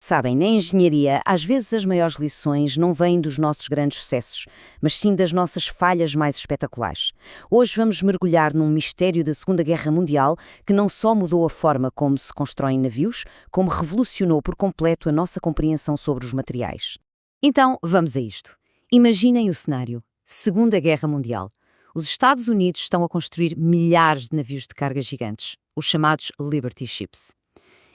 Sabem, na engenharia, às vezes as maiores lições não vêm dos nossos grandes sucessos, mas sim das nossas falhas mais espetaculares. Hoje vamos mergulhar num mistério da Segunda Guerra Mundial que não só mudou a forma como se constroem navios, como revolucionou por completo a nossa compreensão sobre os materiais. Então, vamos a isto. Imaginem o cenário. Segunda Guerra Mundial. Os Estados Unidos estão a construir milhares de navios de carga gigantes, os chamados Liberty Ships.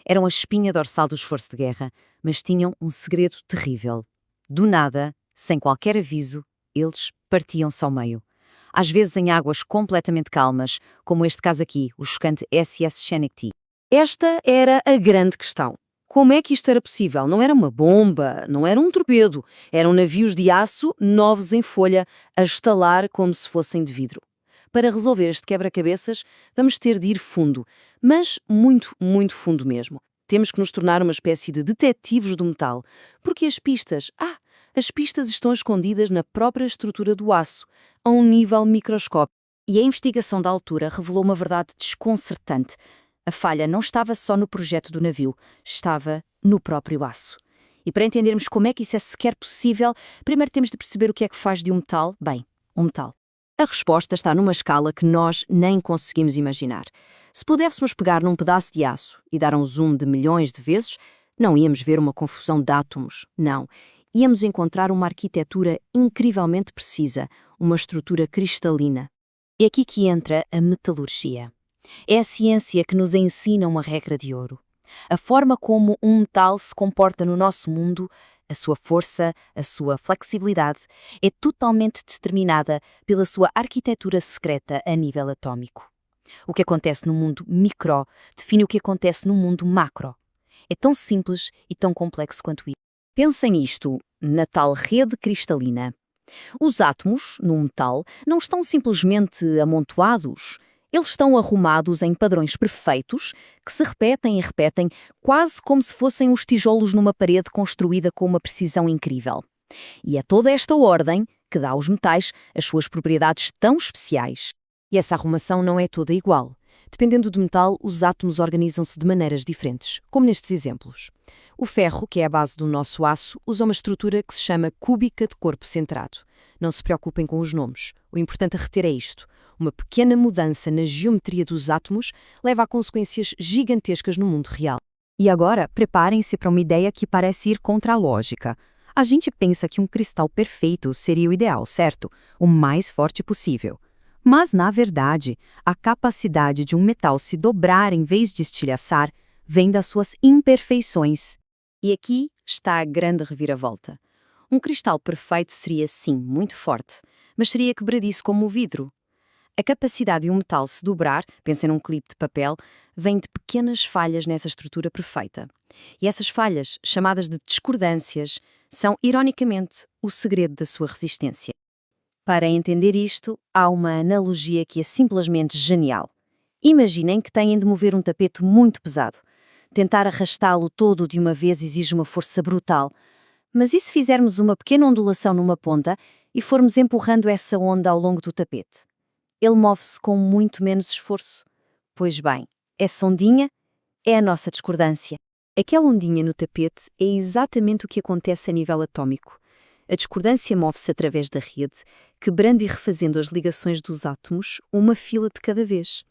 Eram a espinha dorsal do esforço de guerra, mas tinham um segredo terrível. Do nada, sem qualquer aviso, eles partiam-se ao meio. Às vezes em águas completamente calmas, como este caso aqui, o chocante SS Schenectady. Esta era a grande questão. Como é que isto era possível? Não era uma bomba, não era um torpedo. Eram navios de aço, novos em folha, a estalar como se fossem de vidro. Para resolver este quebra-cabeças, vamos ter de ir fundo, mas muito, muito fundo mesmo. Temos que nos tornar uma espécie de detetives do metal, porque as pistas estão escondidas na própria estrutura do aço, a um nível microscópico. E a investigação da altura revelou uma verdade desconcertante. A falha não estava só no projeto do navio, estava no próprio aço. E para entendermos como é que isso é sequer possível, primeiro temos de perceber o que é que faz de um metal, bem, um metal. A resposta está numa escala que nós nem conseguimos imaginar. Se pudéssemos pegar num pedaço de aço e dar um zoom de milhões de vezes, não íamos ver uma confusão de átomos, não. Íamos encontrar uma arquitetura incrivelmente precisa, uma estrutura cristalina. É aqui que entra a metalurgia. É a ciência que nos ensina uma regra de ouro. A forma como um metal se comporta no nosso mundo, a sua força, a sua flexibilidade, é totalmente determinada pela sua arquitetura secreta a nível atômico. O que acontece no mundo micro define o que acontece no mundo macro. É tão simples e tão complexo quanto isso. Pensem nisto, na tal rede cristalina. Os átomos, num metal, não estão simplesmente amontoados. Eles estão arrumados em padrões perfeitos que se repetem e repetem, quase como se fossem os tijolos numa parede construída com uma precisão incrível. E é toda esta ordem que dá aos metais as suas propriedades tão especiais. E essa arrumação não é toda igual. Dependendo do metal, os átomos organizam-se de maneiras diferentes, como nestes exemplos. O ferro, que é a base do nosso aço, usa uma estrutura que se chama cúbica de corpo centrado. Não se preocupem com os nomes. O importante a reter é isto. Uma pequena mudança na geometria dos átomos leva a consequências gigantescas no mundo real. E agora, preparem-se para uma ideia que parece ir contra a lógica. A gente pensa que um cristal perfeito seria o ideal, certo? O mais forte possível. Mas, na verdade, a capacidade de um metal se dobrar em vez de estilhaçar vem das suas imperfeições. E aqui está a grande reviravolta. Um cristal perfeito seria, sim, muito forte, mas seria quebradiço como o vidro. A capacidade de um metal se dobrar, pensem num clipe de papel, vem de pequenas falhas nessa estrutura perfeita. E essas falhas, chamadas de discordâncias, são, ironicamente, o segredo da sua resistência. Para entender isto, há uma analogia que é simplesmente genial. Imaginem que têm de mover um tapete muito pesado. Tentar arrastá-lo todo de uma vez exige uma força brutal. Mas e se fizermos uma pequena ondulação numa ponta e formos empurrando essa onda ao longo do tapete? Ele move-se com muito menos esforço. Pois bem, essa ondinha é a nossa discordância. Aquela ondinha no tapete é exatamente o que acontece a nível atômico. A discordância move-se através da rede, quebrando e refazendo as ligações dos átomos, uma fila de cada vez.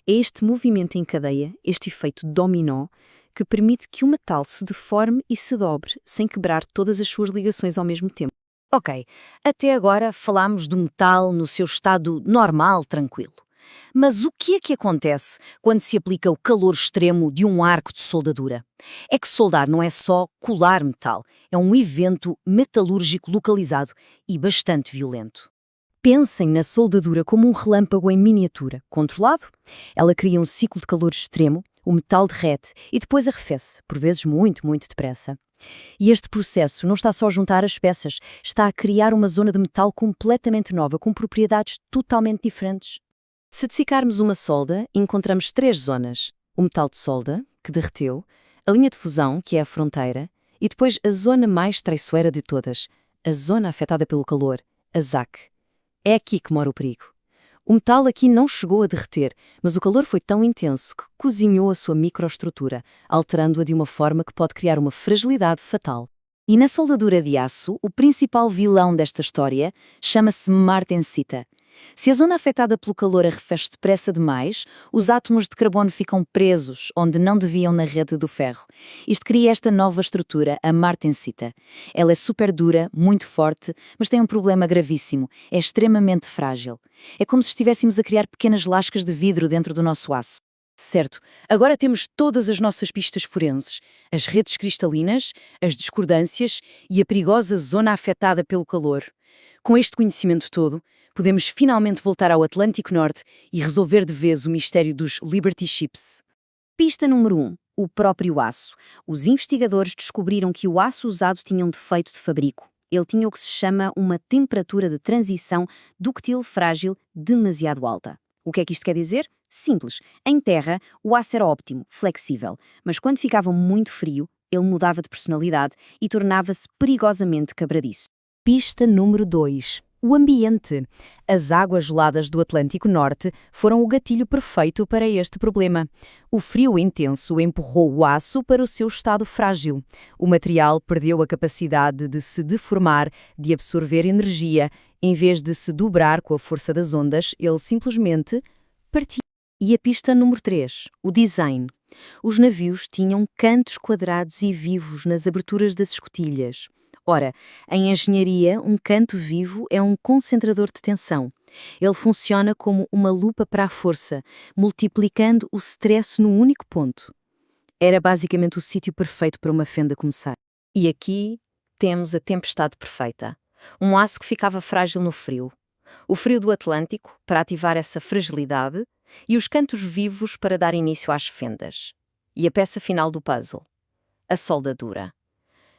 É este movimento em cadeia, este efeito dominó, que permite que o metal se deforme e se dobre, sem quebrar todas as suas ligações ao mesmo tempo. Ok, até agora falámos do metal no seu estado normal, tranquilo. Mas o que é que acontece quando se aplica o calor extremo de um arco de soldadura? É que soldar não é só colar metal, é um evento metalúrgico localizado e bastante violento. Pensem na soldadura como um relâmpago em miniatura, controlado. Ela cria um ciclo de calor extremo, o metal derrete e depois arrefece, por vezes muito, muito depressa. E este processo não está só a juntar as peças, está a criar uma zona de metal completamente nova, com propriedades totalmente diferentes. Se dessecarmos uma solda, encontramos 3 zonas. O metal de solda, que derreteu, a linha de fusão, que é a fronteira, e depois a zona mais traiçoeira de todas, a zona afetada pelo calor, a ZAC. É aqui que mora o perigo. O metal aqui não chegou a derreter, mas o calor foi tão intenso que cozinhou a sua microestrutura, alterando-a de uma forma que pode criar uma fragilidade fatal. E na soldadura de aço, o principal vilão desta história chama-se martensita. Se a zona afetada pelo calor arrefece depressa demais, os átomos de carbono ficam presos onde não deviam na rede do ferro. Isto cria esta nova estrutura, a martensita. Ela é super dura, muito forte, mas tem um problema gravíssimo. É extremamente frágil. É como se estivéssemos a criar pequenas lascas de vidro dentro do nosso aço. Certo, agora temos todas as nossas pistas forenses, as redes cristalinas, as discordâncias e a perigosa zona afetada pelo calor. Com este conhecimento todo, podemos finalmente voltar ao Atlântico Norte e resolver de vez o mistério dos Liberty Ships. Pista número 1. O próprio aço. Os investigadores descobriram que o aço usado tinha um defeito de fabrico. Ele tinha o que se chama uma temperatura de transição dúctil frágil demasiado alta. O que é que isto quer dizer? Simples. Em terra, o aço era óptimo, flexível, mas quando ficava muito frio, ele mudava de personalidade e tornava-se perigosamente quebradiço. Pista número 2. O ambiente. As águas geladas do Atlântico Norte foram o gatilho perfeito para este problema. O frio intenso empurrou o aço para o seu estado frágil. O material perdeu a capacidade de se deformar, de absorver energia. Em vez de se dobrar com a força das ondas, ele simplesmente partiu. E a pista número 3. O design. Os navios tinham cantos quadrados e vivos nas aberturas das escotilhas. Ora, em engenharia, um canto vivo é um concentrador de tensão. Ele funciona como uma lupa para a força, multiplicando o stress num único ponto. Era basicamente o sítio perfeito para uma fenda começar. E aqui temos a tempestade perfeita. Um aço que ficava frágil no frio. O frio do Atlântico, para ativar essa fragilidade, e os cantos vivos para dar início às fendas. E a peça final do puzzle. A soldadura.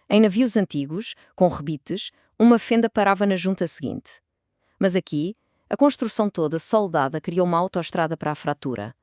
Em navios antigos, com rebites, uma fenda parava na junta seguinte. Mas aqui, a construção toda soldada criou uma autoestrada para a fratura.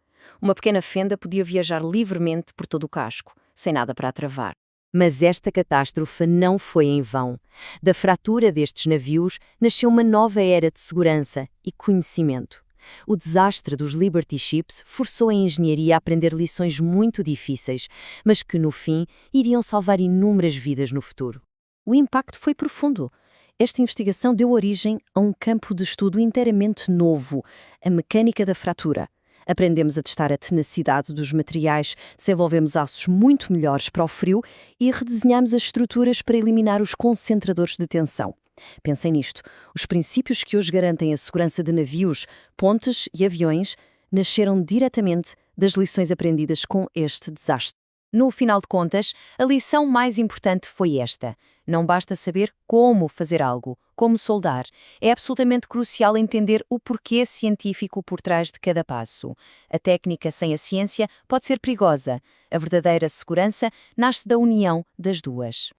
Uma pequena fenda podia viajar livremente por todo o casco, sem nada para a travar. Mas esta catástrofe não foi em vão. Da fratura destes navios nasceu uma nova era de segurança e conhecimento. O desastre dos Liberty Ships forçou a engenharia a aprender lições muito difíceis, mas que, no fim, iriam salvar inúmeras vidas no futuro. O impacto foi profundo. Esta investigação deu origem a um campo de estudo inteiramente novo, a mecânica da fratura. Aprendemos a testar a tenacidade dos materiais, desenvolvemos aços muito melhores para o frio e redesenhamos as estruturas para eliminar os concentradores de tensão. Pensem nisto, os princípios que hoje garantem a segurança de navios, pontes e aviões nasceram diretamente das lições aprendidas com este desastre. No final de contas, a lição mais importante foi esta. Não basta saber como fazer algo, como soldar. É absolutamente crucial entender o porquê científico por trás de cada passo. A técnica sem a ciência pode ser perigosa. A verdadeira segurança nasce da união das duas.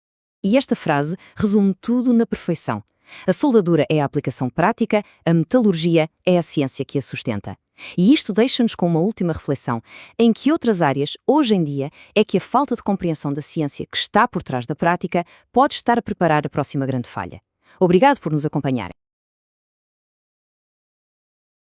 E esta frase resume tudo na perfeição. A soldadura é a aplicação prática, a metalurgia é a ciência que a sustenta. E isto deixa-nos com uma última reflexão. Em que outras áreas, hoje em dia, é que a falta de compreensão da ciência que está por trás da prática pode estar a preparar a próxima grande falha? Obrigado por nos acompanharem.